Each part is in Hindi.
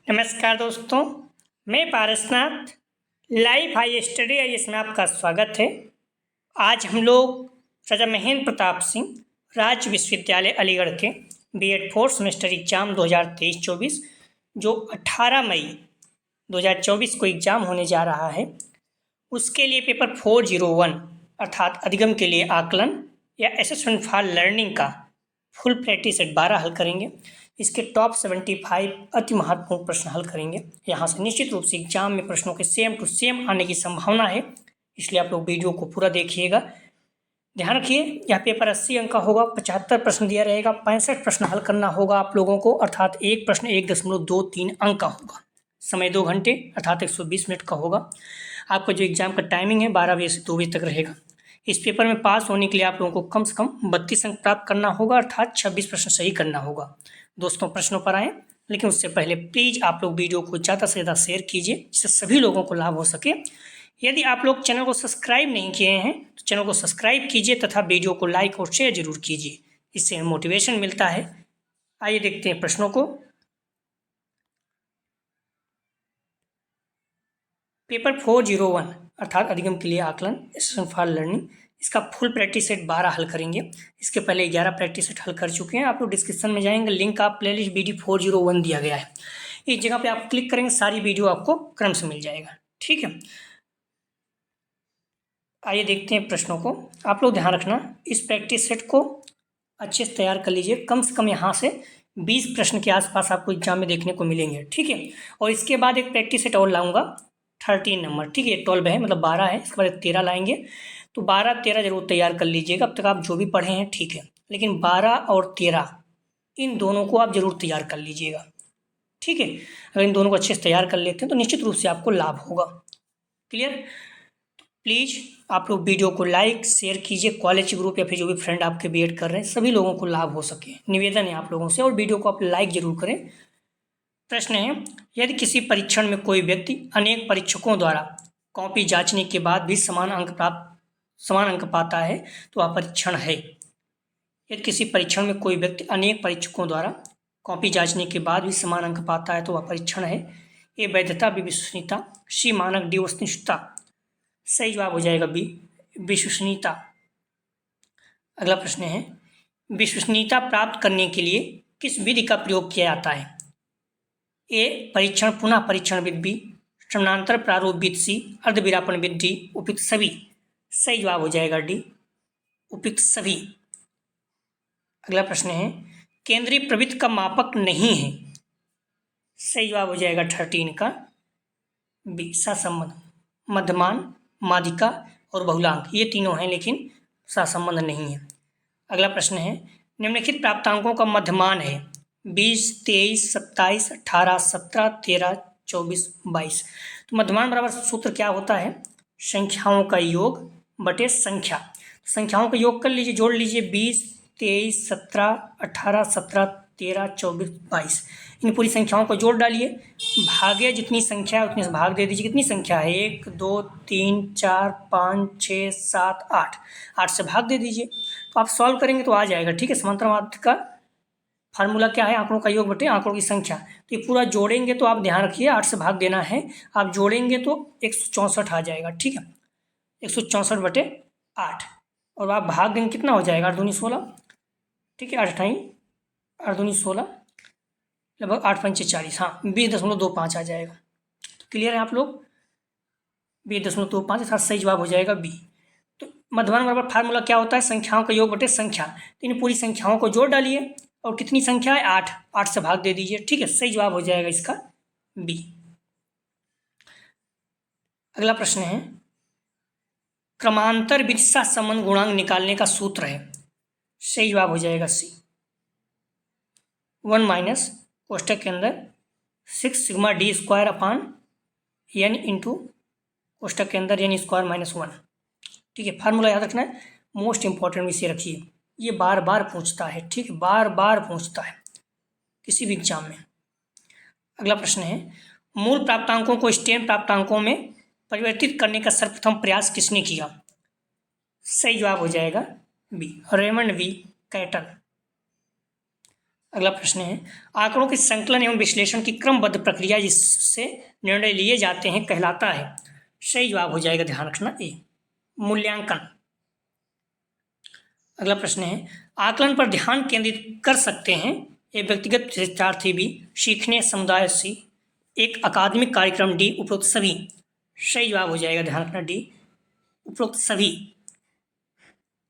नमस्कार दोस्तों, मैं Parasnath live high study IAS में आपका स्वागत है। आज हम लोग राजा महेंद्र प्रताप सिंह राज्य विश्वविद्यालय अलीगढ़ के बीएड फोर्थ सेमेस्टर एग्जाम 2023-24 जो 18 मई 2024 को एग्जाम होने जा रहा है, उसके लिए पेपर 401 अर्थात अधिगम के लिए आकलन या असेसमेंट फॉर लर्निंग का फुल प्रैक्टिस सेट 12 हल करेंगे। इसके टॉप 75 अति महत्वपूर्ण प्रश्न हल करेंगे। यहाँ से निश्चित रूप से एग्जाम में प्रश्नों के सेम टू सेम आने की संभावना है, इसलिए आप लोग वीडियो को पूरा देखिएगा। ध्यान रखिए, यह पेपर 80 अंक का होगा, 75 प्रश्न दिया रहेगा, 65 प्रश्न हल करना होगा आप लोगों को, अर्थात एक प्रश्न 1.23 अंक का होगा। समय 2 घंटे अर्थात 120 मिनट का होगा। आपका जो एग्जाम का टाइमिंग है 12 बजे से 2 बजे तक रहेगा। इस पेपर में पास होने के लिए आप लोगों को कम से कम 32 अंक प्राप्त करना होगा, अर्थात 26 प्रश्न सही करना होगा। दोस्तों, प्रश्नों पर आएँ, लेकिन उससे पहले प्लीज़ आप लोग वीडियो को ज़्यादा से ज़्यादा शेयर कीजिए, जिससे सभी लोगों को लाभ हो सके। यदि आप लोग चैनल को सब्सक्राइब नहीं किए हैं तो चैनल को सब्सक्राइब कीजिए तथा वीडियो को लाइक और शेयर जरूर कीजिए, इससे मोटिवेशन मिलता है। आइए देखते हैं प्रश्नों को। पेपर 401 अर्थात अधिगम के लिए आकलन असेसमेंट फॉर लर्निंग, इसका फुल प्रैक्टिस सेट 12 हल करेंगे। इसके पहले 11 प्रैक्टिस सेट हल कर चुके हैं। आप लोग डिस्क्रिप्शन में जाएंगे, लिंक आप प्लेलिस्ट BD 401 दिया गया है, इस जगह पे आप क्लिक करेंगे, सारी वीडियो आपको क्रम से मिल जाएगा। ठीक है, आइए देखते हैं प्रश्नों को। आप लोग ध्यान रखना, इस प्रैक्टिस सेट को अच्छे से तैयार कर लीजिए। कम से कम यहाँ से 20 प्रश्न के आसपास आपको एग्जाम में देखने को मिलेंगे। ठीक है, और इसके बाद एक प्रैक्टिस सेट और लाऊंगा 13 नंबर। ठीक है, 12 है, मतलब 12 है, इसके बाद 13 लाएंगे, तो 12-13 जरूर तैयार कर लीजिएगा। अब तक आप जो भी पढ़े हैं ठीक है, लेकिन 12 और 13 इन दोनों को आप जरूर तैयार कर लीजिएगा। ठीक है, अगर इन दोनों को अच्छे से तैयार कर लेते हैं तो निश्चित रूप से आपको लाभ होगा। क्लियर? प्लीज़ आप लोग वीडियो को लाइक शेयर कीजिए, कॉलेज ग्रुप या फिर जो भी फ्रेंड आपके बीएड कर रहे हैं सभी लोगों को लाभ हो सके, निवेदन है आप लोगों से। और वीडियो को आप लाइक जरूर करें। प्रश्न है, यदि किसी परीक्षण में कोई व्यक्ति अनेक परीक्षकों द्वारा कॉपी जांचने के बाद भी समान अंक पाता है तो वह परीक्षण है। यदि किसी परीक्षण में कोई व्यक्ति अनेक परीक्षकों द्वारा कॉपी जांचने के बाद भी समान अंक पाता है तो वह परीक्षण है। ए वैधता, बी विश्वसनीयता, सी मानक, डी वस्तुनिष्ठता। सही जवाब हो जाएगा बी विश्वसनीयता। अगला प्रश्न है, विश्वसनीयता प्राप्त करने के लिए किस विधि का प्रयोग किया जाता है। ए परीक्षण, पुनः परीक्षण विधि, बी समानांतर प्रारूप विधि, सी अर्धविरापन विधि, डी उपयुक्त सभी। सही जवाब हो जाएगा डी उपयुक्त सभी। अगला प्रश्न है, केंद्रीय प्रवृत्ति का मापक नहीं है। सही जवाब हो जाएगा 13 का बी सहसंबंध। मध्यमान, माध्यिका और बहुलांक ये तीनों हैं, लेकिन सहसंबंध नहीं है। अगला प्रश्न है, निम्नलिखित प्राप्तांकों का मध्यमान है 20, 23, 27, 18, 17, 13, 24, 22। तो मध्यमान बराबर सूत्र क्या होता है, संख्याओं का योग बटे संख्या। संख्याओं का योग कर लीजिए, जोड़ लीजिए, 20, 23, 17, 18, 17, 13, 24, 22। इन पूरी संख्याओं को जोड़ डालिए, भागे जितनी संख्या है उतने से भाग दे दीजिए। कितनी संख्या है, 1, 2, 3, 4, 5, 6, 7, 8, 8 से भाग दे दीजिए। तो आप सॉल्व करेंगे तो आ जाएगा। ठीक है, समांतर माध्य का फार्मूला क्या है, आंकड़ों का योग बटे आंकड़ों की संख्या। तो ये पूरा जोड़ेंगे तो आप ध्यान रखिए 8 से भाग देना है, आप जोड़ेंगे तो 164 आ जाएगा। ठीक है, 164 बटे 8, और आप भाग देंगे कितना हो जाएगा, 8 दूनी 16। ठीक है, 8 अठाई 8 दूनी 16, लगभग 8 पंचे 40, हाँ 20.25 आ जाएगा। तो क्लियर है आप लोग, 20.25 अर्थात सही जवाब हो जाएगा बी। तो मध्यमान बराबर फार्मूला क्या होता है, संख्याओं का योग बटे संख्या। तो इन पूरी संख्याओं को जोड़ डालिए, और कितनी संख्या है 8, 8 से भाग दे दीजिए। ठीक है, सही जवाब हो जाएगा इसका बी। अगला प्रश्न है, क्रमांतर विधि से संबंध गुणांक निकालने का सूत्र है। सही जवाब हो जाएगा सी 1 माइनस कोष्टक के अंदर 6 sigma D square upon n into कोष्टक के अंदर n स्क्वायर माइनस 1। ठीक है, फार्मूला याद रखना है, मोस्ट इंपॉर्टेंट विषय रखिए, ये बार बार पूछता है। ठीक है, बार बार पूछता है किसी भी एग्जाम में। अगला प्रश्न है, मूल प्राप्तांकों को स्टेम प्राप्तांकों में परिवर्तित करने का सर्वप्रथम प्रयास किसने किया। सही जवाब हो जाएगा बी रेमंड वी कैटल। अगला प्रश्न है, आंकड़ों के संकलन एवं विश्लेषण की क्रमबद्ध प्रक्रिया जिससे निर्णय लिए जाते हैं कहलाता है। सही जवाब हो जाएगा, ध्यान रखना, ए, मूल्यांकन। अगला प्रश्न है, आकलन पर ध्यान केंद्रित कर सकते हैं ये व्यक्तिगत शिक्षार्थी भी, सीखने समुदाय सी, एक अकादमिक कार्यक्रम डी, उपरोक्त सभी। सही जवाब हो जाएगा, ध्यान रखना, डी, उपरोक्त सभी।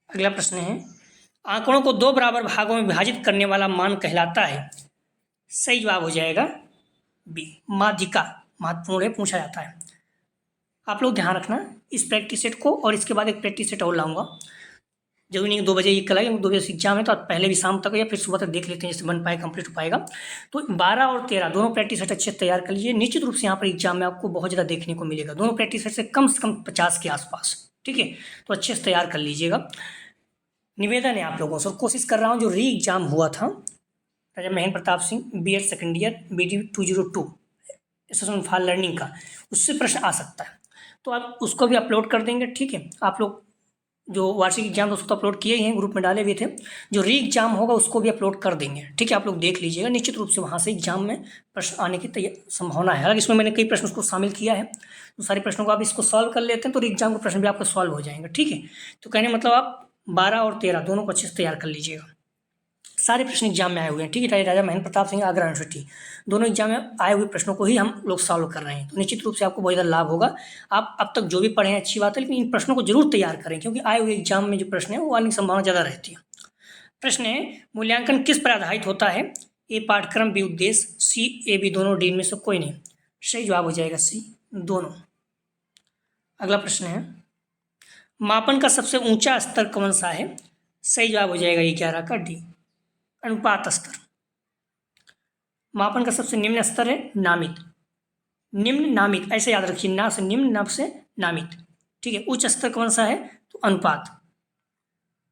अगला प्रश्न है, आंकड़ों को दो बराबर भागों में विभाजित करने वाला मान कहलाता है। सही जवाब हो जाएगा, बी, माध्यिका। महत्वपूर्ण है, पूछा जाता है। आप लोग ध्यान रखना इस प्रैक्टिस सेट को, और इसके बाद एक प्रैक्टिस सेट और लाऊंगा। जरूरी नहीं 2 बजे ये कल आए, 2 बजे से एग्जाम है तो आप पहले भी शाम तक या फिर सुबह तक देख लेते हैं, जैसे बन पाए, कंप्लीट हो पाएगा। तो 12 और 13 दोनों प्रैक्टिस सेट अच्छे से तैयार कर लीजिए। निश्चित रूप से यहाँ पर एग्जाम में आपको बहुत ज़्यादा देखने को मिलेगा, दोनों प्रैक्टिस सेट से कम 50 के आसपास, ठीक है। तो अच्छे से तैयार कर लीजिएगा। निवेदन है आप लोगों से, और कोशिश कर रहा हूँ जो री एग्जाम हुआ था Raja Mahendra Pratap Singh BEd second year BD 202 association for learning का, उससे प्रश्न आ सकता है, तो आप उसको भी अपलोड कर देंगे, ठीक है। आप लोग जो वार्षिक एग्जाम उसको तो अपलोड किए ही हैं, ग्रुप में डाले हुए थे, जो री एग्जाम होगा उसको भी अपलोड कर देंगे, ठीक है। आप लोग देख लीजिएगा, निश्चित रूप से वहाँ से एग्जाम में प्रश्न आने की संभावना है। हालांकि इसमें मैंने कई प्रश्न उसको शामिल किया है, तो सारे प्रश्नों को आप इसको सॉल्व कर लेते हैं तो री एग्जाम के प्रश्न भी आपका सॉल्व हो जाएंगे, ठीक है। तो कहने मतलब आप 12 और 13 दोनों को अच्छे से तैयार कर लीजिएगा। सारे प्रश्न एग्जाम में आए हुए हैं, ठीक है। राजा महेंद्र प्रताप सिंह आगरा यूनिवर्सिटी, दोनों एग्जाम में आए हुए प्रश्नों को ही हम लोग सॉल्व कर रहे हैं, तो निश्चित रूप से आपको बहुत ज़्यादा लाभ होगा। आप अब तक जो भी पढ़े हैं अच्छी बात है, लेकिन इन प्रश्नों को जरूर तैयार करें, क्योंकि आए हुए एग्जाम में जो प्रश्न है वो आने की संभावना ज़्यादा रहती है। प्रश्न है, मूल्यांकन किस पर आधारित होता है? ए पाठ्यक्रम, बी उद्देश्य, सी ए बी दोनों, डी में से कोई नहीं। सही जवाब हो जाएगा सी, दोनों। अगला प्रश्न है, मापन का सबसे ऊंचा स्तर कौन सा है? सही जवाब हो जाएगा 11 का डी, अनुपात स्तर। मापन का सबसे निम्न स्तर है नामित, निम्न नामित, ऐसे याद रखिए, ना से निम्न, नभ से नामित, ठीक है। उच्च स्तर कौन सा है? तो अनुपात।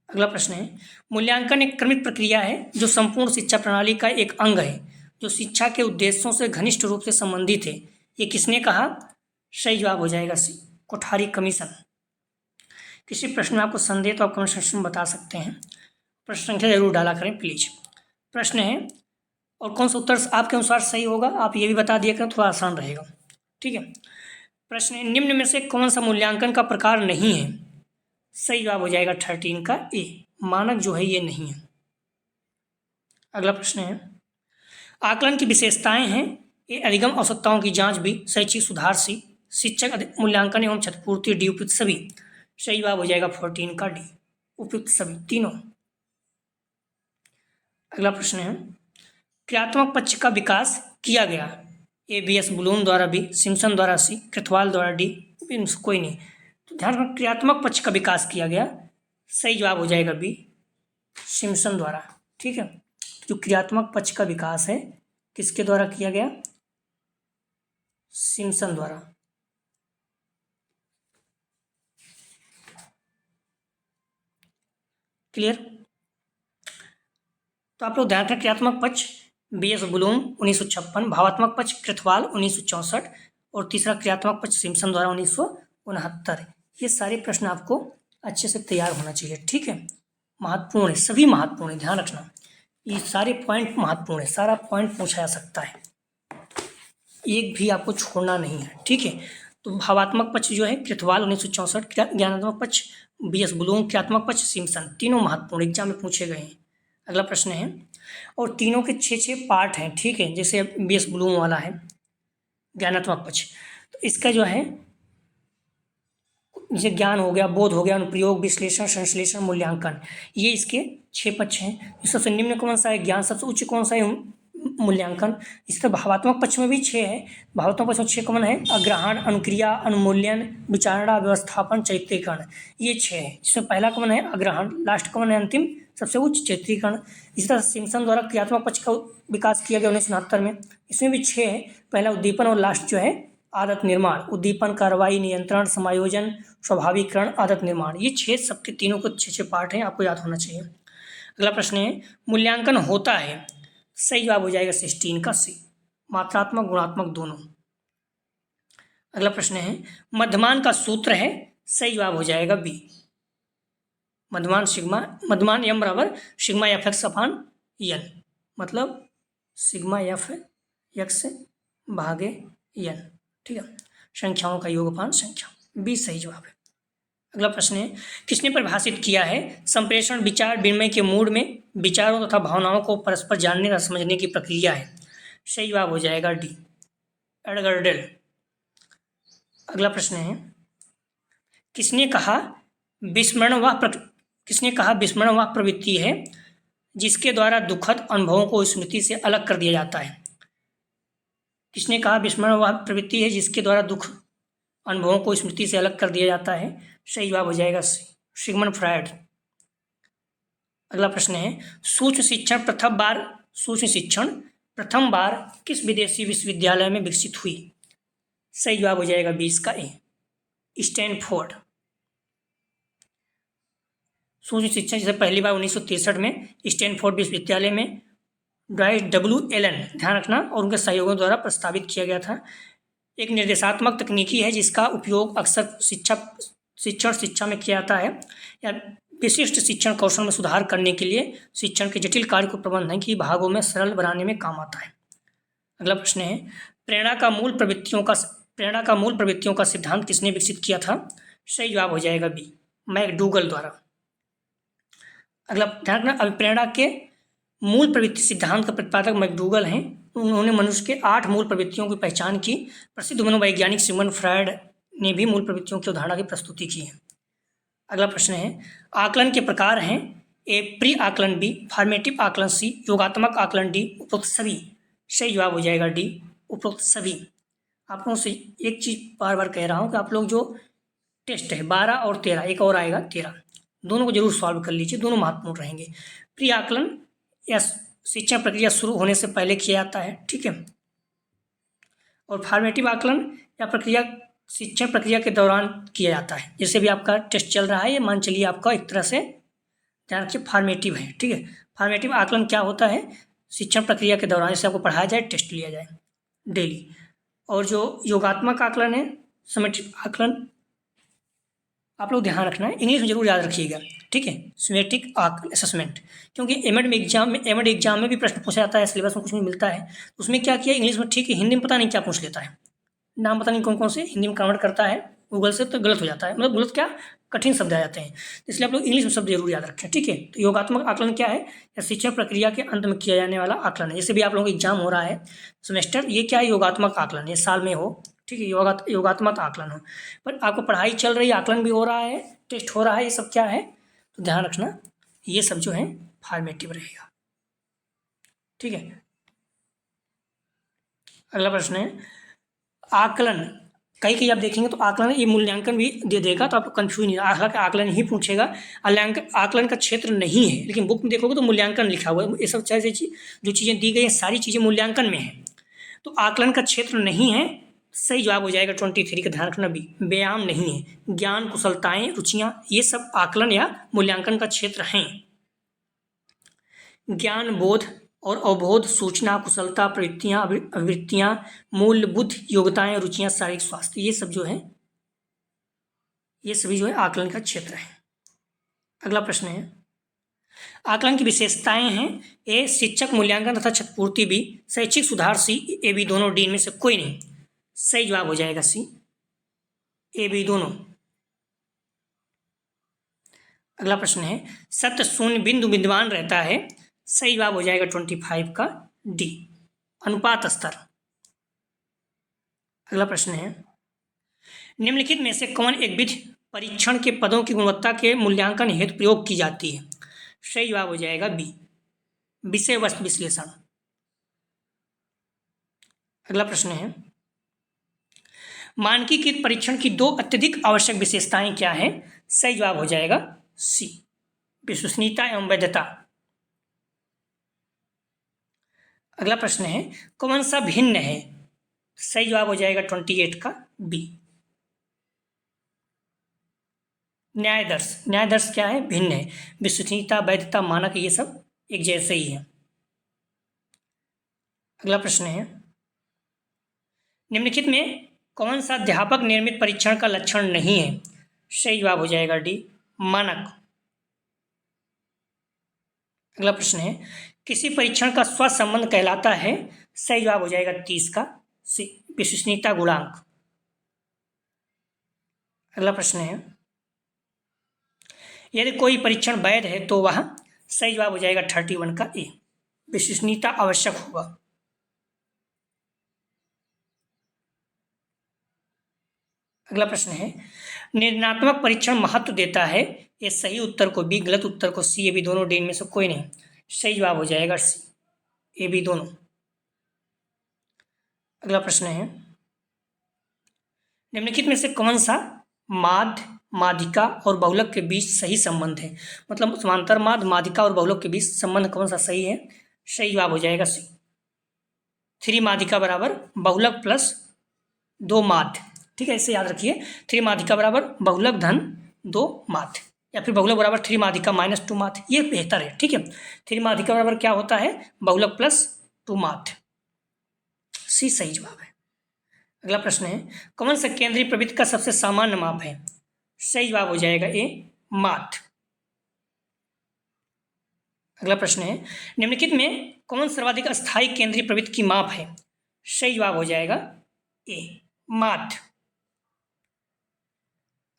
अगला प्रश्न है, मूल्यांकन एक क्रमिक प्रक्रिया है जो संपूर्ण शिक्षा प्रणाली का एक अंग है, जो शिक्षा के उद्देश्यों से घनिष्ठ रूप से संबंधित है, ये किसने कहा? सही जवाब हो जाएगा सी, कोठारी कमीशन। किसी प्रश्न में आपको संदेह तो आप कमेंट सेक्शन में बता सकते हैं, प्रश्न संख्या जरूर डाला करें प्लीज। प्रश्न है, और कौन सा उत्तर आपके अनुसार सही होगा आप ये भी बता दिया करें, थोड़ा आसान रहेगा, ठीक है। प्रश्न है, निम्न में से कौन सा मूल्यांकन का प्रकार नहीं है? सही जवाब हो जाएगा 13 का ए, मानक जो है ये नहीं है। अगला प्रश्न है, आकलन की विशेषताएं हैं, ए अधिगम आवश्यकताओं की जांच भी, शैक्षिक सुधार सी, शिक्षक मूल्यांकन एवं क्षतिपूर्ति, डी उपयुक्त सभी। सही जवाब हो जाएगा 14 का डी, उपयुक्त सभी, तीनों। अगला प्रश्न है, क्रियात्मक पक्ष का विकास किया गया, ए BS ब्लूम द्वारा, बी सिम्पसन द्वारा, सी कृथवाल द्वारा, डी कोई नहीं। तो ध्यान रखना, क्रियात्मक पक्ष का विकास किया गया, सही जवाब हो जाएगा बी, सिम्पसन द्वारा, ठीक है। जो क्रियात्मक पक्ष का विकास है किसके द्वारा किया गया? सिम्पसन द्वारा। क्लियर? तो आप लोग ध्यान रखें, क्रियात्मक पक्ष BS ब्लूम 1956, भावात्मक पक्ष कृथवाल 1964, और तीसरा क्रियात्मक पक्ष सिम्पसन द्वारा 1969। ये सारे प्रश्न आपको अच्छे से तैयार होना चाहिए, ठीक है। महत्वपूर्ण है, सभी महत्वपूर्ण है, ध्यान रखना, ये सारे पॉइंट महत्वपूर्ण है, सारा पॉइंट पूछा जा सकता है, एक भी आपको छोड़ना नहीं है, ठीक है। तो भावात्मक पक्ष जो है कृथवाल 1964, ज्ञानात्मक पक्ष BS ब्लूम, क्रियात्मक पक्ष सिम्पसन, तीनों महत्वपूर्ण एग्जाम में पूछे गए हैं। अगला प्रश्न है, और तीनों के 6 पार्ट हैं, ठीक है। जैसे BS ब्लूम वाला है ज्ञानात्मक पक्ष, तो इसका जो है जैसे ज्ञान हो गया, बोध हो गया, अनुप्रयोग, विश्लेषण, संश्लेषण, मूल्यांकन, ये इसके 6 पक्ष हैं। सबसे निम्न कौन सा है? ज्ञान। सबसे उच्च कौन सा है? मूल्यांकन। इस तरह भावात्मक पक्ष में भी 6 है, भावात्मक पक्ष में 6 कौन है? अग्रहण, अनुक्रिया, अनुमूल्यन, विचारणा, व्यवस्थापन, चैत्रीकरण, ये 6 है। इसमें पहला कौन है? अग्रहण, लास्ट कौन है? अंतिम, सबसे उच्च चैत्रीकरण। इसी तरह सिम्पसन द्वारा क्रियात्मक पक्ष का विकास किया गया 1969 में, इसमें भी 6 है, पहला उद्दीपन और लास्ट जो है आदत निर्माण, उद्दीपन, कार्रवाई, नियंत्रण, समायोजन, स्वाभाविकरण, आदत निर्माण, ये 6 सबके तीनों को 6 पार्ट हैं, आपको याद होना चाहिए। अगला प्रश्न है, मूल्यांकन होता है, सही जवाब हो जाएगा 16 का सी, मात्रात्मक गुणात्मक दोनों। अगला प्रश्न है, मध्यमान का सूत्र है, सही जवाब हो जाएगा बी, मध्यमान सिग्मा, मध्यमान m बराबर सिग्मा FX/n, मतलब सिग्मा एफ एक्स भागे एन, ठीक है, संख्याओं का योगफल संख्या। 20 सही जवाब है। अगला प्रश्न है, किसने परिभाषित किया है संप्रेषण विचार विनिमय के मूड में विचारों तथा भावनाओं को परस्पर जानने तथा समझने की प्रक्रिया है। सही जवाब हो जाएगा डी, एडगर डेल। अगला प्रश्न है, किसने कहा विस्मरण वह प्रवृत्ति है जिसके द्वारा दुखद अनुभवों को स्मृति से अलग कर दिया जाता है। किसने कहा विस्मरण वह प्रवृत्ति है जिसके द्वारा दुख अनुभवों को स्मृति से अलग कर दिया जाता है। सही जवाब हो जाएगा सी, सिगमंड फ्रायड। अगला प्रश्न है, सूक्ष्म शिक्षण प्रथम बार किस विदेशी विश्वविद्यालय में विकसित हुई। सही जवाब हो जाएगा 20 का ए, स्टैनफोर्ड। सूक्ष्म शिक्षण जैसे पहली बार 1963 में स्टैनफोर्ड विश्वविद्यालय में ड्राइस डब्ल्यू एलन, ध्यान रखना, और उनके सहयोगियों द्वारा प्रस्तावित किया गया था। एक निर्देशात्मक तकनीकी है जिसका उपयोग अक्सर शिक्षा में किया जाता है या विशिष्ट शिक्षण कौशल में सुधार करने के लिए शिक्षण के जटिल कार्य को प्रबंधन की भागों में सरल बनाने में काम आता है। अगला प्रश्न है, प्रेरणा का मूल प्रवृत्तियों का सिद्धांत किसने विकसित किया था। सही जवाब हो जाएगा बी, मैकडूगल द्वारा। अगला ध्यान रखना, अभिप्रेरणा के मूल प्रवृत्ति सिद्धांत का प्रतिपादक मैकडूगल हैं। उन्होंने मनुष्य के 8 मूल प्रवृत्तियों की पहचान की। प्रसिद्ध मनोवैज्ञानिक सिगमंड फ्रायड ने भी मूल प्रवृत्तियों की अवधारणा की प्रस्तुति की है। अगला प्रश्न है, आकलन के प्रकार हैं ए प्री आकलन बी, फॉर्मेटिव आकलन सी, योगात्मक आकलन डी, उपरोक्त सभी। सही जवाब हो जाएगा डी, उपरोक्त सभी। आप लोगों से एक चीज़ बार बार कह रहा हूँ कि आप लोग जो टेस्ट है 12 और 13, एक और आएगा 13, दोनों को जरूर सॉल्व कर लीजिए, दोनों महत्वपूर्ण रहेंगे। प्री आकलन या शिक्षण प्रक्रिया शुरू होने से पहले किया जाता है, ठीक है, और फॉर्मेटिव आकलन या प्रक्रिया शिक्षण प्रक्रिया के दौरान किया जाता है। जैसे भी आपका टेस्ट चल रहा है, ये मान चलिए आपका एक तरह से ध्यान रखिए फॉर्मेटिव है, ठीक है। फॉर्मेटिव आकलन क्या होता है, शिक्षण प्रक्रिया के दौरान जैसे आपको पढ़ाया जाए, टेस्ट लिया जाए डेली। और जो योगात्मक आकलन है, समेटिव आकलन, आप लोग ध्यान रखना है, इंग्लिश में जरूर याद रखिएगा, ठीक है, सिमेट्रिक असेसमेंट, क्योंकि एमएड एग्जाम में भी प्रश्न पूछा जाता है, सिलेबस में कुछ भी मिलता है, उसमें क्या किया इंग्लिश में, ठीक है, हिंदी में पता नहीं क्या पूछ लेता है, नाम पता नहीं कौन कौन से हिंदी में कन्वर्ट करता है गूगल से, तो गलत हो जाता है, मतलब गलत क्या, कठिन शब्द आ जाते हैं, इसलिए आप लोग इंग्लिश में शब्द जरूर याद रखें, ठीक है। तो योगात्मक आकलन क्या है, या शिक्षण प्रक्रिया के अंत में किया जाने वाला आकलन है। जैसे भी आप लोगों का एग्जाम हो रहा है सेमेस्टर, ये क्या है, योगात्मक आकलन, ये साल में हो, ठीक है, योगात्मक आकलन हो, पर आपको पढ़ाई चल रही है, आकलन भी हो रहा है, टेस्ट हो रहा है, ये सब क्या है, तो ध्यान रखना, ये सब जो है फॉर्मेटिव रहेगा, ठीक है। अगला प्रश्न है, आकलन, कई आप देखेंगे तो आकलन ये मूल्यांकन भी दे देगा, तो आपको कंफ्यूज नहीं, हालांकि आकलन ही पूछेगा, आकलन का क्षेत्र नहीं है, लेकिन बुक में देखोगे तो मूल्यांकन लिखा हुआ है। ये सब जो चीज़ें दी गई हैं सारी चीज़ें मूल्यांकन में है, तो आकलन का क्षेत्र नहीं है। सही जवाब हो जाएगा 23 का, ध्यान रखना भी, व्यायाम नहीं है, ज्ञान, कुशलताएं, रुचियां, ये सब आकलन या मूल्यांकन का क्षेत्र हैं। ज्ञान, बोध और अवबोध, सूचना, कुशलता, प्रवृत्तियां, अभिवृत्तियां, मूल्य, बुद्धि, योग्यताएं, रुचियां, शारीरिक स्वास्थ्य, ये सब जो है, ये सभी जो है आकलन का क्षेत्र है। अगला प्रश्न है, आकलन की विशेषताएं हैं ए शिक्षक मूल्यांकन तथा क्षतिपूर्ति बी, शैक्षिक सुधार सी, ए बी दोनों, डी में से कोई नहीं। सही जवाब हो जाएगा सी, ए बी दोनों। अगला प्रश्न है, सत्य शून्य बिंदु विद्यमान रहता है। सही जवाब हो जाएगा 25 का डी, अनुपात स्तर। अगला प्रश्न है, निम्नलिखित में से कौन एक विधि परीक्षण के पदों की गुणवत्ता के मूल्यांकन हेतु प्रयोग की जाती है। सही जवाब हो जाएगा बी, विषय वस्तु विश्लेषण। अगला प्रश्न है, मानकीकृत परीक्षण की 2 अत्यधिक आवश्यक विशेषताएं क्या हैं। सही जवाब हो जाएगा सी, विश्वसनीयता एवं वैधता। अगला प्रश्न है, कौन सा भिन्न है। सही जवाब हो जाएगा 28 का बी, न्यायदर्श क्या है, भिन्न है, विश्वसनीयता, वैधता, मानक, ये सब एक जैसे ही है। अगला प्रश्न है, निम्नलिखित में कौन सा अध्यापक निर्मित परीक्षण का लक्षण नहीं है। सही जवाब हो जाएगा डी, मानक। अगला प्रश्न है, किसी परीक्षण का स्वसंबंध कहलाता है? सही जवाब हो जाएगा 30 का सी, विश्वसनीयता गुणांक। अगला प्रश्न है, यदि कोई परीक्षण वैध है तो वह, सही जवाब हो जाएगा 31 का ए, विश्वसनीयता आवश्यक होगा। अगला प्रश्न है, निर्णयात्मक परीक्षण महत्व देता है? ये सही उत्तर को बी, गलत उत्तर को सी, ये भी दोनों, डी में से कोई नहीं। सही जवाब हो जाएगा सी, ये भी दोनों। अगला प्रश्न है, निम्नलिखित में से कौन सा माध्य, माध्यिका और बहुलक के बीच सही संबंध है? मतलब समांतर माध्य, माध्यिका और बहुलक के बीच संबंध कौन सा सही है? सही जवाब हो जाएगा सी, 3 माध्यिका बराबर बहुलक प्लस 2 माध्य। ठीक है, इसे याद रखिए, 3 माध्यिका बराबर बहुलक धन 2 माध्य, या फिर बहुलक बराबर 3 माध्यिका माइनस 2 माध्य, ये बेहतर है। ठीक है, 3 माध्यिका बराबर क्या होता है? बहुलक प्लस 2 माध्य, सी सही जवाब है। अगला प्रश्न है, कौन सा केंद्रीय प्रवृत्ति का सबसे सामान्य माप है? सही जवाब हो जाएगा ए, माध्य। अगला प्रश्न है, निम्नलिखित में कौन सर्वाधिक अस्थायी केंद्रीय प्रवृत्ति की माप है? सही जवाब हो जाएगा ए, माध्य।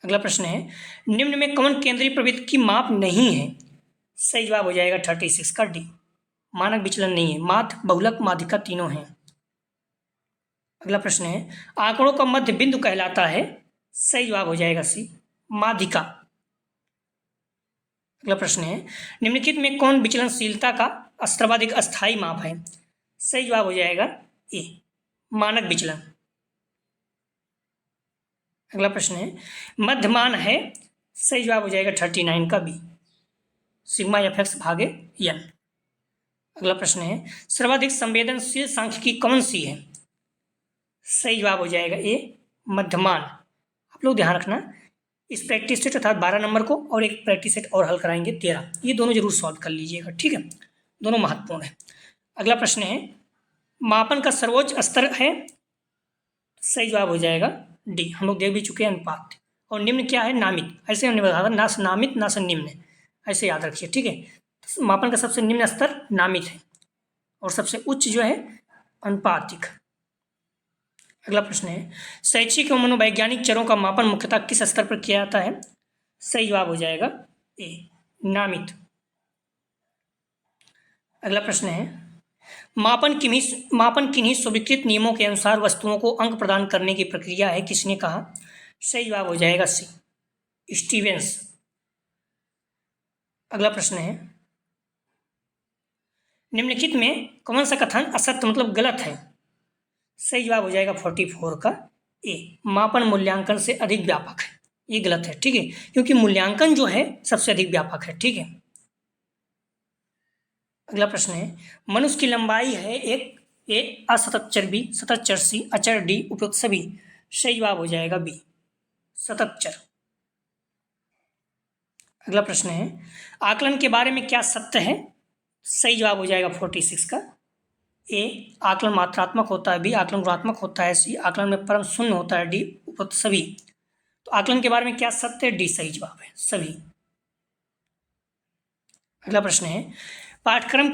अगला प्रश्न है, निम्न में कौन केंद्रीय प्रवृत्ति की माप नहीं है? सही जवाब हो जाएगा 36 का डी, मानक विचलन नहीं है, माध्य, बहुलक, माध्यिका तीनों हैं। अगला प्रश्न है, आंकड़ों का मध्य बिंदु कहलाता है? सही जवाब हो जाएगा सी, माध्यिका। अगला प्रश्न है, निम्नलिखित में कौन विचलनशीलता का सर्वाधिक अस्थायी माप है? सही जवाब हो जाएगा ए, मानक विचलन। अगला प्रश्न है, मध्यमान है? सही जवाब हो जाएगा 39 का बी, सिग्मा एफ एक्स भागे एन। अगला प्रश्न है, सर्वाधिक संवेदनशील सांख्यिकी कौन सी है? सही जवाब हो जाएगा ए, मध्यमान। आप लोग ध्यान रखना, इस प्रैक्टिस सेट अर्थात 12 नंबर को और एक प्रैक्टिस सेट और हल कराएंगे 13, ये दोनों जरूर सॉल्व कर लीजिएगा। ठीक है, दोनों महत्वपूर्ण है। अगला प्रश्न है, मापन का सर्वोच्च स्तर है? सही जवाब हो जाएगा डी, हम लोग देख भी चुके हैं, अनुपात। और निम्न क्या है? नामित। ऐसे हमने बताया ना से नामित ना से निम्न, ऐसे याद रखिए। ठीक है, मापन का सबसे निम्न स्तर नामित है और सबसे उच्च जो है अनुपातिक। अगला प्रश्न है, शैक्षिक एवं मनोवैज्ञानिक चरों का मापन मुख्यतः किस स्तर पर किया जाता है? सही जवाब हो जाएगा ए, नामित। अगला प्रश्न है, मापन किन्हीं स्वीकृत नियमों के अनुसार वस्तुओं को अंक प्रदान करने की प्रक्रिया है? किसने कहा? सही जवाब हो जाएगा सी, स्टीवेंस। अगला प्रश्न है, निम्नलिखित में कौन सा कथन असत्य मतलब गलत है? सही जवाब हो जाएगा 44 का ए, मापन मूल्यांकन से अधिक व्यापक है, ये गलत है। ठीक है, क्योंकि मूल्यांकन जो है सबसे अधिक व्यापक है। ठीक है, अगला प्रश्न है, मनुष्य की लंबाई है एक ए, असतत चर बी, सतत चर सी, अचर डी, उपयुक्त सभी। सही जवाब हो जाएगा बी, सतत चर। अगला प्रश्न है, आकलन के बारे में क्या सत्य है? सही जवाब हो जाएगा 46 का ए, आकलन मात्रात्मक होता है, बी आकलन गुणात्मक होता है, सी आकलन में परम शून्य होता है, डी उपयुक्त सभी। तो आकलन के बारे में क्या सत्य है? डी सही जवाब है, सभी। अगला प्रश्न है, पाठ्यक्रम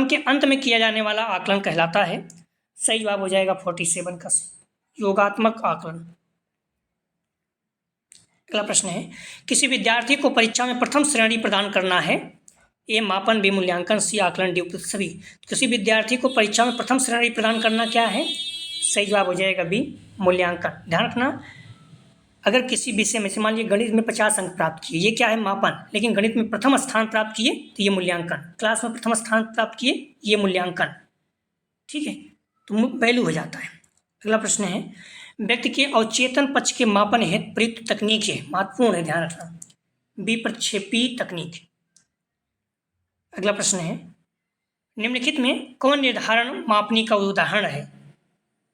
के अंत में किया जाने वाला आकलन कहलाता है? सही जवाब हो जाएगा 47 का सी, योगात्मक आकलन। अगला प्रश्न है, किसी विद्यार्थी को परीक्षा में प्रथम श्रेणी प्रदान करना है? ए, मापन, बी मूल्यांकन, सी आकलन, डी उपयुक्त सभी। किसी विद्यार्थी को परीक्षा में प्रथम श्रेणी प्रदान करना क्या है? सही जवाब हो जाएगा बी, मूल्यांकन। ध्यान रखना, अगर किसी विषय में, मान लीजिए गणित में 50 अंक प्राप्त किए, ये क्या है? मापन। लेकिन गणित में प्रथम स्थान प्राप्त किए तो ये मूल्यांकन, क्लास में प्रथम स्थान प्राप्त किए ये मूल्यांकन। ठीक है, तो वैल्यू हो जाता है। अगला प्रश्न है, व्यक्ति के अवचेतन पक्ष के मापन हेतु प्रयुक्त तकनीक है? महत्वपूर्ण है, ध्यान रखना, बी प्रक्षेपी तकनीक। अगला प्रश्न है, निम्नलिखित में कौन निर्धारण मापनी का उदाहरण है?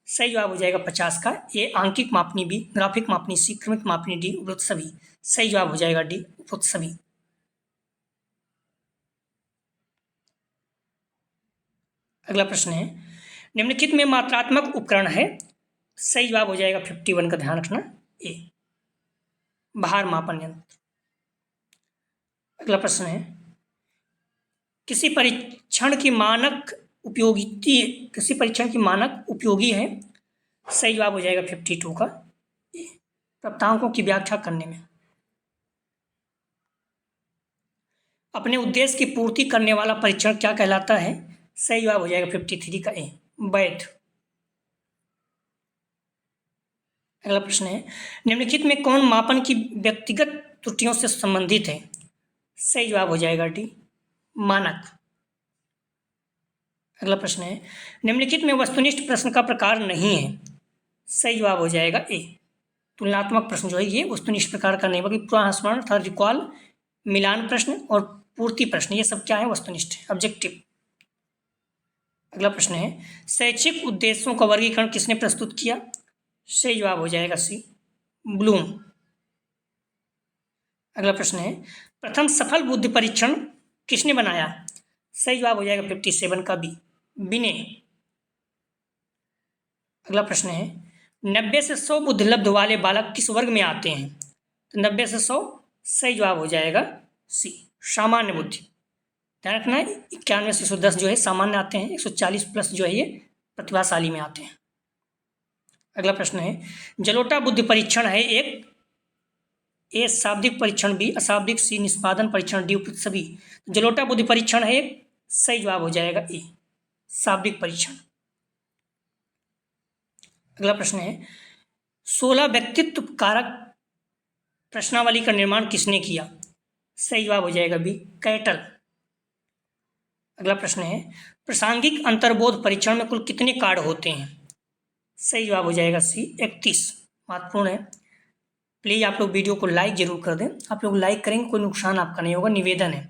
सही जवाब हो जाएगा 50 का ए, आंकिक मापनी, बी ग्राफिक मापनी, सी क्रमिक मापनी, डी उपयुक्त सभी। सही जवाब हो जाएगा डी, उपयुक्त सभी। अगला प्रश्न है, निम्नलिखित में मात्रात्मक उपकरण है? सही जवाब हो जाएगा 51 का, ध्यान रखना ए, भार मापन यंत्र। अगला प्रश्न है, किसी परीक्षण की मानक उपयोगी है। सही जवाब हो जाएगा 52 का। प्राप्तांकों की व्याख्या करने में अपने उद्देश्य की पूर्ति करने वाला परीक्षण क्या कहलाता है। सही जवाब हो जाएगा 53 का ए, वैध। अगला प्रश्न है, निम्नलिखित में कौन मापन की व्यक्तिगत त्रुटियों से संबंधित है। सही जवाब हो जाएगा डी, मानक। अगला प्रश्न है, निम्नलिखित में वस्तुनिष्ठ प्रश्न का प्रकार नहीं है। सही जवाब हो जाएगा ए, तुलनात्मक प्रश्न जो है ये वस्तुनिष्ठ प्रकार का नहीं, बल्कि पुनर्स्मरण अर्थात रिकॉल, मिलान प्रश्न और पूर्ति प्रश्न, ये सब क्या है, वस्तुनिष्ठ, ऑब्जेक्टिव। अगला प्रश्न है, शैक्षिक उद्देश्यों का वर्गीकरण किसने प्रस्तुत किया। सही जवाब हो जाएगा सी, ब्लूम। अगला प्रश्न है, प्रथम सफल बुद्धि परीक्षण किसने बनाया। सही जवाब हो जाएगा 57 का बी, बिने। अगला प्रश्न है, 90 से 100 बुद्धिलब्ध वाले बालक किस वर्ग में आते हैं। तो 90 से 100 सही जवाब हो जाएगा सी, सामान्य बुद्धि। ध्यान रखना है 91 से 110 जो है सामान्य आते हैं, 140 प्लस जो है ये प्रतिभाशाली में आते हैं। अगला प्रश्न है, जलोटा बुद्धि परीक्षण है एक, ए शाब्दिक परीक्षण, बी अशाब्दिक, सी निष्पादन परीक्षण, डी उपयुक्त सभी। जलोटा बुद्धि परीक्षण है एक, सही जवाब हो जाएगा ए, शाब्दिक परीक्षण। अगला प्रश्न है, 16 व्यक्तित्व कारक प्रश्नावली का निर्माण किसने किया। सही जवाब हो जाएगा बी, कैटल। अगला प्रश्न है, प्रासंगिक अंतर्बोध परीक्षण में कुल कितने कार्ड होते हैं। सही जवाब हो जाएगा सी, 31। महत्वपूर्ण है, प्लीज़ आप लोग वीडियो को लाइक जरूर कर दें। आप लोग लाइक करेंगे, कोई नुकसान आपका नहीं होगा, निवेदन है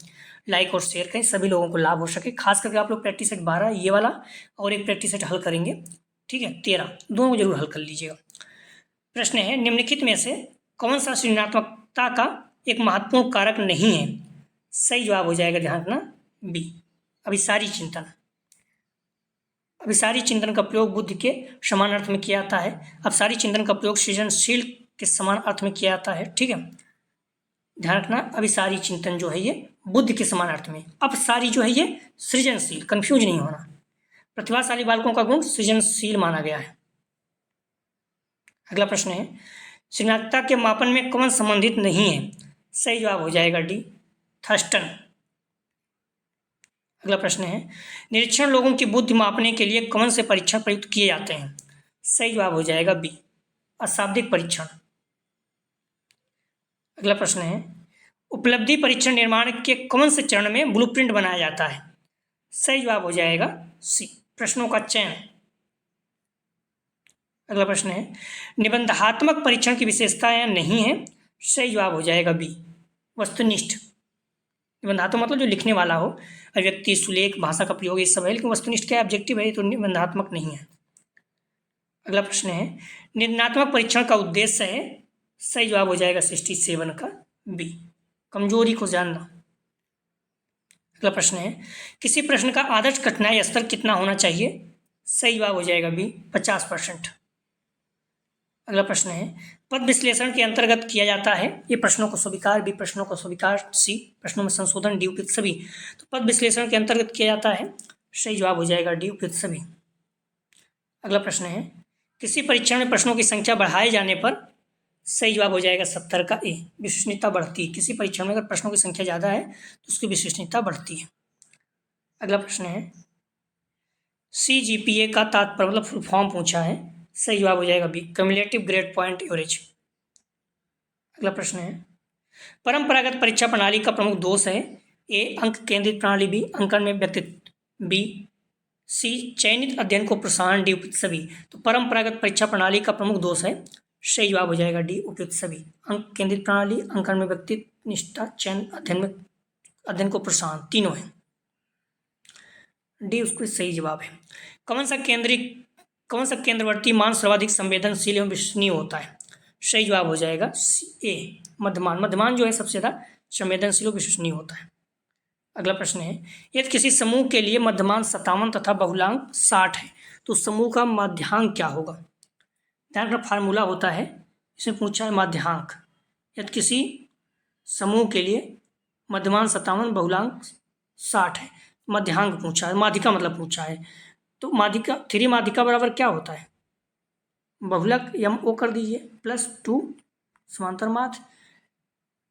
लाइक और शेयर करें, सभी लोगों को लाभ हो सके। खास करके आप लोग प्रैक्टिस सेट 12 ये वाला और एक प्रैक्टिस सेट हल करेंगे, ठीक है, 13, दोनों जरूर हल कर लीजिएगा। प्रश्न है, निम्नलिखित में से कौन सा सृजनात्मकता का एक महत्वपूर्ण कारक नहीं है। सही जवाब हो जाएगा, ध्यान रखना, बी अभिसारी चिंतन। अभिसारी चिंतन का प्रयोग बुद्धि के समान अर्थ में किया जाता है। अपसारी चिंतन का प्रयोग सृजनशील के समान अर्थ में किया जाता है, ठीक है, ध्यान रखना। अभिसारी चिंतन जो है ये बुद्धि के समान अर्थ में, अपसारी जो है ये सृजनशील, कंफ्यूज नहीं होना। प्रतिभाशाली बालकों का गुण सृजनशील माना गया है। अगला प्रश्न है, सृजनात्मकता के मापन में कौन संबंधित नहीं है। सही जवाब हो जाएगा डी, थर्स्टन। अगला प्रश्न है, निरीक्षण लोगों की बुद्धि मापने के लिए कौन से परीक्षण प्रयुक्त किए जाते हैं। सही जवाब हो जाएगा बी, अशाब्दिक परीक्षण। अगला प्रश्न है, उपलब्धि परीक्षण निर्माण के कौन से चरण में ब्लूप्रिंट बनाया जाता है। सही जवाब हो जाएगा सी, प्रश्नों का चयन। अगला प्रश्न है, निबंधात्मक परीक्षण की विशेषताएं नहीं है। सही जवाब हो जाएगा बी, वस्तुनिष्ठ। निबंधात्मक मतलब जो लिखने वाला हो, अभिव्यक्ति, सुलेख, भाषा का प्रयोग, ये सब है, लेकिन वस्तुनिष्ठ क्या ऑब्जेक्टिव है, तो निबंधात्मक नहीं है। अगला प्रश्न है, निर्णयात्मक परीक्षण का उद्देश्य है। सही जवाब हो जाएगा 67 का बी, कमजोरी को जानना। अगला प्रश्न है, किसी प्रश्न का आदर्श कठिनाई स्तर कितना होना चाहिए। सही जवाब हो जाएगा बी, 50%। अगला प्रश्न है, पद विश्लेषण के अंतर्गत किया जाता है। ये प्रश्नों को स्वीकार, बी प्रश्नों को स्वीकार, सी प्रश्नों में संशोधन, डी उपयुक्त सभी। तो पद विश्लेषण के अंतर्गत किया जाता है। सही जवाब हो जाएगा डी, उपयुक्त सभी। अगला प्रश्न है, किसी परीक्षण में प्रश्नों की संख्या बढ़ाए जाने पर। सही जवाब हो जाएगा 70 का ए, विश्वसनीयता बढ़ती है। किसी परीक्षण में अगर प्रश्नों की संख्या ज़्यादा है तो उसकी विश्वसनीयता बढ़ती है। अगला प्रश्न है, CGPA का तात्पर्य मतलब फुल फॉर्म पूछा है। सही जवाब हो जाएगा B, cumulative grade point average. अगला प्रश्न है, परंपरागत परीक्षा प्रणाली का प्रमुख दोष है। ए अंक केंद्रित प्रणाली, बी अंकन में व्यक्तित्व, बी सी चयनित अध्ययन को प्रोत्साहन, डी उपयुक्त सभी। तो परंपरागत परीक्षा प्रणाली का प्रमुख दोष है। सही जवाब हो जाएगा डी, उपयुक्त सभी। अंक केंद्रित प्रणाली, अंकन में व्यक्तित्व, निष्ठा, चयन, अध्ययन को प्रोत्साहन, तीनों है। डी उसको सही जवाब है। कौन सा केंद्रवर्ती मान सर्वाधिक संवेदनशील एवं विश्वसनीय होता है। सही जवाब हो जाएगा ए, मध्यमान। मध्यमान जो है सबसे ज़्यादा संवेदनशील और विश्वसनीय होता है। अगला प्रश्न है, यदि किसी समूह के लिए मध्यमान 57 तथा बहुलांक 60 है तो समूह का माध्यांक क्या होगा। ध्यान रखना, फार्मूला होता है, इसमें पूछा है माध्यांक। यदि किसी समूह के लिए मध्यमान 57, बहुलांक 60 है। मध्यांक पूछा है, माध्यिका मतलब पूछा है, तो माध्यिका 3 माध्यिका बराबर क्या होता है, बहुलक यम ओ कर दीजिए प्लस 2 समांतर माध्य,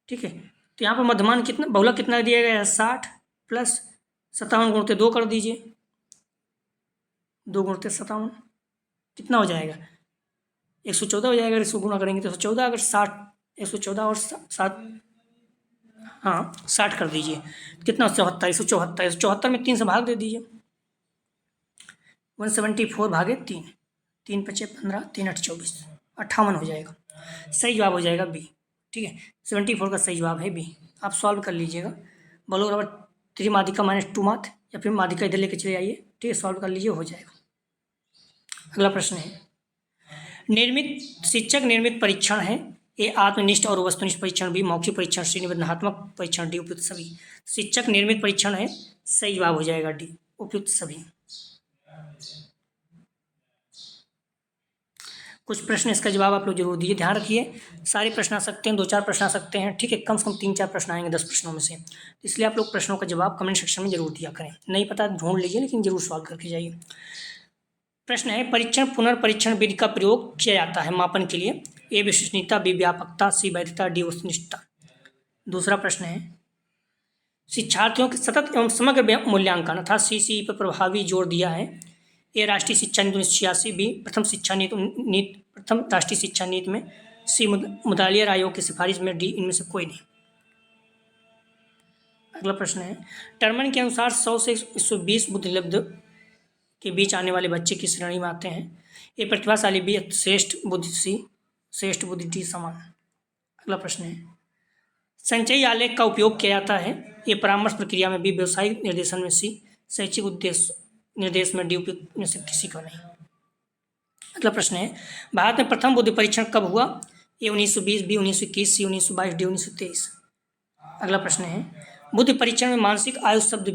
ठीक है। तो यहाँ पर मध्यमान कितना, बहुलक कितना दिया गया है 60 प्लस 57 गुणित 2 कर दीजिए, 2 गुणित 57 कितना हो जाएगा 114 हो जाएगा। इसको गुणा करेंगे तो 114, अगर 60 114 और 7, हाँ 60 कर दीजिए, कितना 74, 174, 174 में 3 से भाग दे दीजिए, 174 भागे 3, 3 पचे 15, 3 8 24, 58 हो जाएगा। सही जवाब हो जाएगा बी, ठीक है। 74 का सही जवाब है बी। आप सॉल्व कर लीजिएगा, बोलो बराबर 3 माध्यिका माइनस 2 माध्य, या फिर माध्यिका इधर लेके चले आइए, ठीक है, सॉल्व कर लीजिए, हो जाएगा। अगला प्रश्न है, निर्मित शिक्षक निर्मित परीक्षण है, ए आत्मनिष्ठ और वस्तुनिष्ठ परीक्षण, बी मौखिक परीक्षण, सी निबंधात्मक परीक्षण, डी उपयुक्त सभी। शिक्षक निर्मित परीक्षण है, सही जवाब हो जाएगा डी उपयुक्त सभी। कुछ प्रश्न इसका जवाब आप लोग जरूर दीजिए, ध्यान रखिए सारे प्रश्न आ सकते हैं, 2-4 प्रश्न आ सकते हैं, ठीक है, कम से कम 3-4 प्रश्न आएंगे 10 प्रश्नों में से, इसलिए आप लोग प्रश्नों का जवाब कमेंट सेक्शन में जरूर दिया करें, नहीं पता ढूंढ लीजिए लेकिन जरूर सॉल्व करके जाइए। प्रश्न है, परीक्षण पुनर्परीक्षण विधि का प्रयोग किया जाता है मापन के लिए, ए विश्वसनीयता, बी व्यापकता, सी वैधता, डी वस्तुनिष्ठता। दूसरा प्रश्न है, शिक्षार्थियों के सतत एवं समग्र मूल्यांकन अर्थात सीसी पर प्रभावी जोर दिया है, ए राष्ट्रीय शिक्षा नीति 1986, बी प्रथम राष्ट्रीय शिक्षा नीति में, सी मुदालियर आयोग की सिफारिश में, डी इनमें से कोई नहीं। अगला प्रश्न है, टर्मन के अनुसार 100 से 120 बुद्धिलब्ध के बीच आने वाले बच्चे की श्रेणी में आते हैं, ए प्रतिभाशाली, बी श्रेष्ठ बुद्धि, सी श्रेष्ठ बुद्धि, डी समान। अगला प्रश्न है, संचयी आलेख का उपयोग किया जाता है, ए परामर्श प्रक्रिया में, बी व्यवसायिक निर्देशन में, सी शैक्षिक उद्देश्य निर्देश में, डी उपयुक्त में से किसी का नहीं। अगला प्रश्न है, भारत में प्रथम बुद्धि परीक्षण कब हुआ, ए 1920, बी 1921, सी 1922, डी 1923। अगला प्रश्न है, बुद्धि परीक्षण में मानसिक आयु शब्द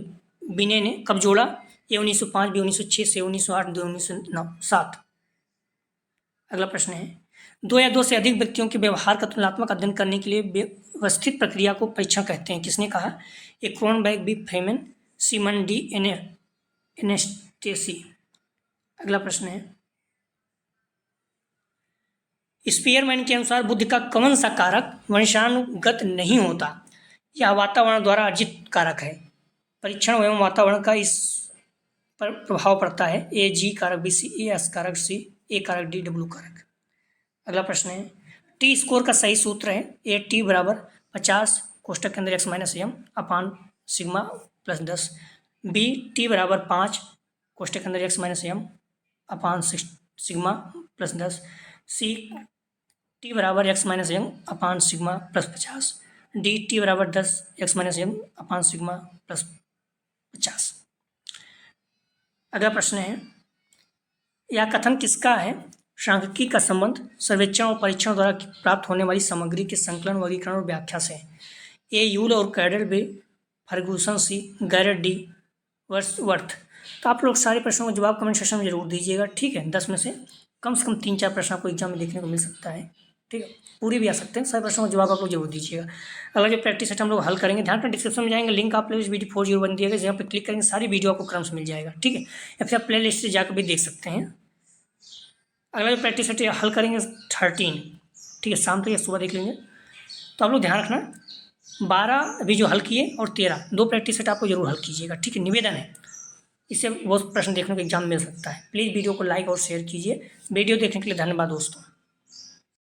बिने ने कब जोड़ा, ए 1905, बी 1906, सी 1908, डी 1907। अगला प्रश्न है, 2 या 2 से अधिक व्यक्तियों के व्यवहार का तुलनात्मक अध्ययन करने के लिए व्यवस्थित प्रक्रिया को परीक्षण कहते हैं, किसने कहा, ए क्रोनबर्ग, बी फ्रेमेन, सी मन, डी एनेस्टेसी। अगला प्रश्न है, स्पीयरमैन के अनुसार बुद्धि का कौन सा कारक वंशानुगत नहीं होता, यह वातावरण द्वारा अर्जित कारक है, परीक्षण एवं वातावरण का इस पर प्रभाव पड़ता है, ए जी कारक, बी सी ए एस कारक, सी ए कारक, डी डब्ल्यू कारक। अगला प्रश्न है, टी स्कोर का सही सूत्र है, ए टी बराबर 50 कोष्टक के अंदर X minus M upon sigma plus 10, B T बराबर 5 कोष्टक के अंदर X minus M upon sigma plus 10, C T बराबर X minus M upon sigma plus 50, D T बराबर 10 X minus M upon sigma plus 50। अगला प्रश्न है, यह कथन किसका है, सांख्यिकी का संबंध सर्वेक्षण और परीक्षण द्वारा प्राप्त होने वाली सामग्री के संकलन, वर्गीकरण और व्याख्या से, ए यूल और कैडल, बी फर्गूसन, सी गैरेट, डी वर्थ। तो आप लोग सारे प्रश्नों का जवाब कमेंट सेक्शन में जरूर दीजिएगा, ठीक है। 10 में से कम 3-4 प्रश्न आपको एग्जाम में देखने को मिल सकता है, ठीक है, पूरे भी आ सकते हैं, सारे प्रश्नों का जवाब आप लोग जरूर दीजिएगा। अगला जो प्रैक्टिस सेट हम लोग हल करेंगे, ध्यान कर डिस्क्रिप्शन में जाएंगे, लिंक आप लोग इस वीडियो 40 दिएगा, जहाँ पर क्लिक करेंगे सारी वीडियो आपको क्रम से मिल जाएगा, ठीक है, या फिर आप प्ले लिस्ट से जाकर भी देख सकते हैं। अगला जो प्रैक्टिस सेट हल करेंगे 13, ठीक है, शाम तक या सुबह देख लेंगे। तो आप लोग ध्यान रखना 12 अभी जो हल किए और 13 2 प्रैक्टिस सेट आपको जरूर हल कीजिएगा, ठीक है, निवेदन है, इससे बहुत प्रश्न देखने को एग्जाम मिल सकता है। प्लीज़ वीडियो को लाइक और शेयर कीजिए। वीडियो देखने के लिए धन्यवाद दोस्तों।